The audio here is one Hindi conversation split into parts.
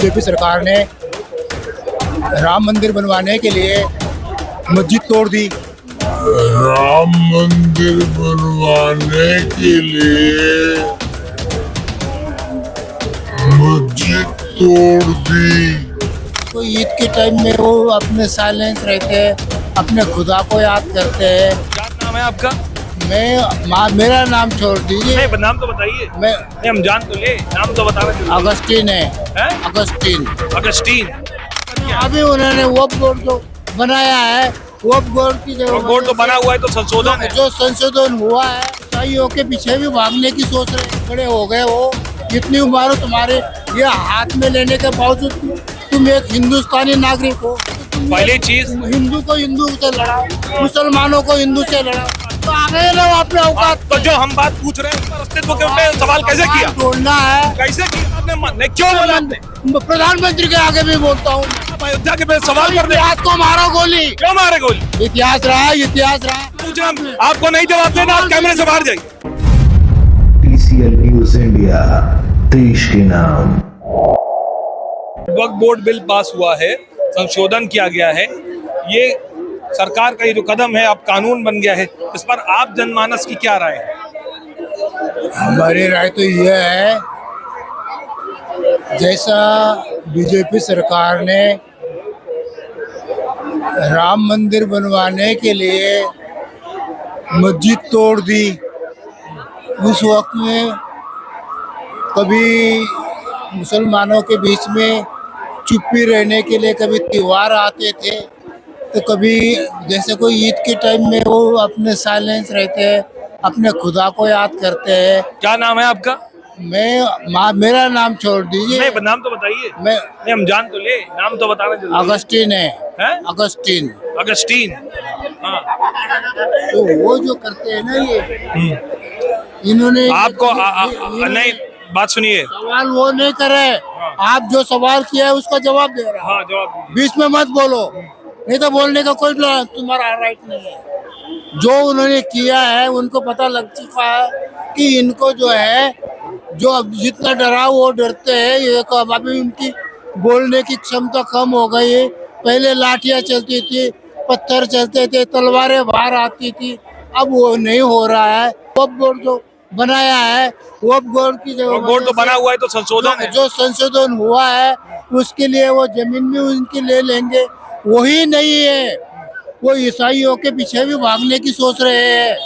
बीजेपी सरकार ने राम मंदिर बनवाने के लिए मस्जिद तोड़ दी। राम मंदिर बनवाने के लिए मस्जिद तोड़ दी। तो ईद के टाइम में वो अपने साइलेंस रहते हैं, अपने खुदा को याद करते हैं। क्या नाम है आपका? मेरा नाम छोड़ दीजिए। नहीं, नाम तो बताइए। मैं नहीं, हम जान तो ले, नाम तो बताना। अगस्टीन है। हैं? अगस्टीन। अगस्टीन। अभी उन्होंने वक्फ बोर्ड जो बनाया है, वक्फ बोर्ड की जो बोर्ड तो बना हुआ है, तो संशोधन है। जो संशोधन हुआ है, ईसाइयों के पीछे भी भागने की सोच रहे, बड़े हो गए वो। इतनी उम्र हो तुम्हारे, ये हाथ में लेने के बावजूद तुम एक हिंदुस्तानी नागरिक हो। पहली चीज, हिंदू को हिंदू से लड़ाओ, मुसलमानों को हिंदू से लड़ाओ, तो आगे लो अपने औकात। तो जो हम बात पूछ रहे हैं उसका अस्तित्व के ऊपर सवाल कैसे किया? ढूंढना है। कैसे किया आपने? मन क्यों बोला आपने? प्रधानमंत्री के आगे भी बोलता हूँ। अयोध्या के पे सवाल कर दे। इतिहास को मारो गोली। क्यों मारे गोली? इतिहास रहा, इतिहास रहा। पूछे हम, आपको नहीं जवाब देना, आप कैमरे से बाहर जाइए। TCL न्यूज़ इंडिया, देश के नाम। वक्फ बोर्ड बिल पास हुआ है, संशोधन किया गया है। ये सरकार का ये जो कदम है, अब कानून बन गया है। इस पर आप जनमानस की क्या राय है? हमारी राय तो यह है, जैसा बीजेपी सरकार ने राम मंदिर बनवाने के लिए मस्जिद तोड़ दी, उस वक्त में कभी मुसलमानों के बीच में चुप्पी रहने के लिए कभी त्योहार आते थे, तो कभी जैसे कोई ईद के टाइम में वो अपने साइलेंस रहते हैं, अपने खुदा को याद करते हैं। क्या नाम है आपका? मेरा नाम छोड़ दीजिए। नहीं, नाम तो बताइए। नहीं, हम जान तो ले, नाम तो बताना जरूरी है। अगस्टीन है। हैं? अगस्टीन। अगस्टीन। हाँ। तो वो जो करते हैं ना, ये इन्होंने आपको नहीं, बात सुनिए। सवाल वो नहीं करे। आप जो सवाल किया है उसका जवाब दे रहा है। हाँ, जवाब। बीच में मत बोलो, नहीं तो बोलने का कोई तुम्हारा राइट नहीं है। जो उन्होंने किया है उनको पता लग चुका है कि इनको जो है, जो अब जितना डरा वो डरते हैं। ये अभी उनकी बोलने की क्षमता कम हो गई है। पहले लाठियां चलती थी, पत्थर चलते थे, तलवारें बाहर आती थी, अब वो नहीं हो रहा है। वक्फ बोर्ड जो बनाया है, वक्फ बोर्ड की जो बोर्ड तो बना हुआ है, तो संशोधन है। जो संशोधन हुआ है, उसके लिए वो जमीन भी उनकी ले लेंगे, वही नहीं है। वो ईसाइयों के पीछे भी भागने की सोच रहे हैं।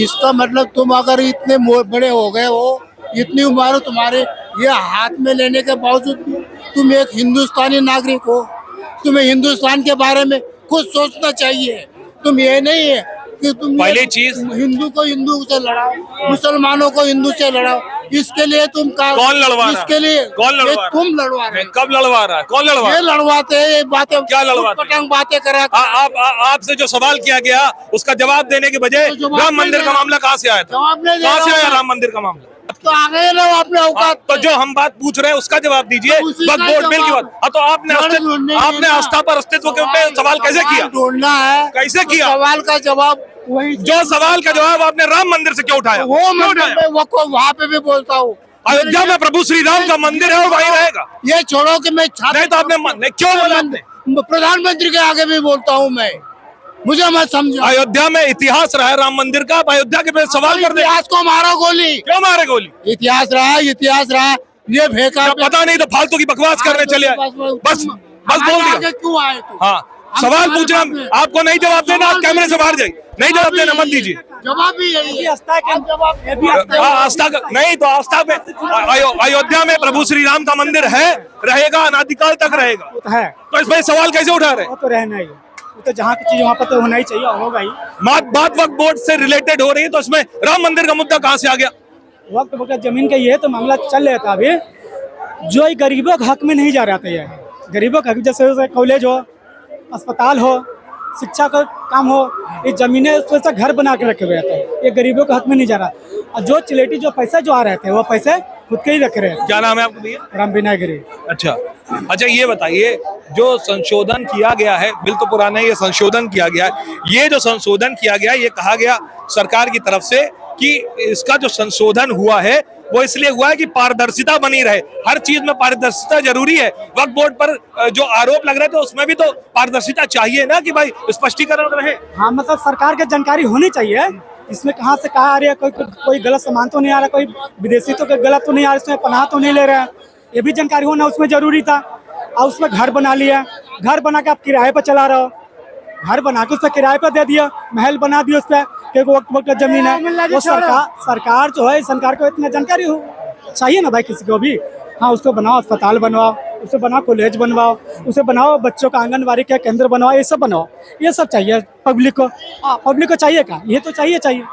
इसका मतलब तुम अगर इतने बड़े हो गए हो, इतनी उम्र हो तुम्हारे, ये हाथ में लेने के बावजूद तुम एक हिंदुस्तानी नागरिक हो। तुम्हें हिंदुस्तान के बारे में खुद सोचना चाहिए। तुम ये नहीं है कि तुम पहली चीज, हिंदू को हिंदू से लड़ाओ, मुसलमानों को हिंदू से लड़ाओ। इसके लिए तुम कौन लड़वा रहा है? इसके लिए कौन लड़वा रहा है? तुम लड़वा रहे हो। कब लड़वा रहा है? कौन लड़वा ये रहा है? लड़वाते हैं, ये बातें क्या लड़वाते हैं? पटंग बातें करा। आपसे जो सवाल किया गया उसका जवाब देने के बजाय जवाब राम मंदिर नहीं का दे- मामला कहाँ से आया था? जवाब नहीं दे कहाँ से रहा आया हूँ। राम मंदिर का मामला? तो आगे लो अपने औकात तो पे। जो हम बात पूछ रहे हैं उसका जवाब दीजिए। तो उसी वक्फ का बोर्ड बिल की जवाब। बात। हाँ, तो आपने ढूंढने आपने देना। आस्था पर अस्तित्व के ऊपर सवाल कैसे किया? ढूंढना है। कैसे तो किया? सवाल का जवाब वही, जो सवाल का जवाब आपने राम मंदिर से क्यों उठाया? वो क्यों उठाया? मैं वो वहाँ पे भी बोलता हूँ। अयोध्या में प्रभु श्री राम का मंदिर है और वहीं रहेगा। ये छोड़ो कि मैं छात्र, नहीं तो आपने क्यों बोला आपने? प्रधानमंत्री के आगे भी बोलता हूँ मैं, मुझे मत समझो। अयोध्या में इतिहास रहा है राम मंदिर का, आप अयोध्या के पे सवाल कर दे। इतिहास को मारो गोली। क्यों मारे गोली? इतिहास रहा, इतिहास रहा। ये फेंका, जब पता नहीं तो फालतू की बकवास करने चले आए। बस बोल दिया। क्यों आए तुम? हाँ, सवाल पूछे हम, आपको नहीं जवाब देना, आप कैमरे से बाहर जाइए। नहीं जवाब देना, मत दीजिए। जवाब भी यही है। आस्था का नहीं, तो आस्था में अयोध्या में प्रभु श्री राम का मंदिर है, रहेगा, अनादिकाल तक रहेगा। है तो इसमें सवाल कैसे उठा रहे? वो तो रहना ही है। वो तो जहाँ की चीज वहाँ पर तो होना ही चाहिए, होगा ही। बात वक्फ बोर्ड से रिलेटेड हो रही है, तो इसमें राम मंदिर का मुद्दा कहाँ से आ गया? वक्त वक्त जमीन का ये तो मामला चल रहा था अभी, जो ये गरीबों के हक में नहीं जा रहा था। ये गरीबों का हक, जैसे कॉलेज हो, अस्पताल हो, शिक्षा का काम हो, ये जमीनें उससे घर बना के रखे हुए थे। ये गरीबों के हक में नहीं जा रहा। और जो चिलेटी जो पैसा जो आ रहे थे, वो पैसे खुद के ही रख रहे हैं। क्या नाम है आपको भैया? राम विनायगिरी। अच्छा, ये बताइए, जो संशोधन किया गया है, बिल तो पुराना है, ये संशोधन किया गया है। ये जो संशोधन किया गया, ये कहा गया सरकार की तरफ से कि इसका जो संशोधन हुआ है वो इसलिए हुआ है कि पारदर्शिता बनी रहे। हर चीज में पारदर्शिता जरूरी है। वक्फ बोर्ड पर जो आरोप लग रहे थे उसमें भी तो पारदर्शिता चाहिए ना, कि भाई स्पष्टीकरण रहे। हाँ मतलब सरकार की जानकारी होनी चाहिए, इसमें कहाँ से कहाँ आ रही है, कोई गलत सामान तो नहीं आ रहा, कोई विदेशी तो गलत तो नहीं आ रहा, इसमें पनाह तो नहीं ले रहे हैं, ये भी जानकारी होना उसमें जरूरी था। और उसमें घर बना लिया, घर बना के आप किराए पर चला रहे हो, घर बना के उस पर किराए पर दे दिया, महल बना दिया उस पर, क्योंकि वक्त वक्त जमीन है। वो सरकार जो है, सरकार को इतना जानकारी हो चाहिए ना भाई किसी को भी। हाँ उसको बनाओ, अस्पताल बनवाओ, उसे बनाओ कॉलेज बनवाओ, उसे बनाओ बच्चों का आंगनबाड़ी के केंद्र बनवाओ, ये सब बनाओ, ये सब चाहिए पब्लिक को। पब्लिक को चाहिए क्या, ये तो चाहिए।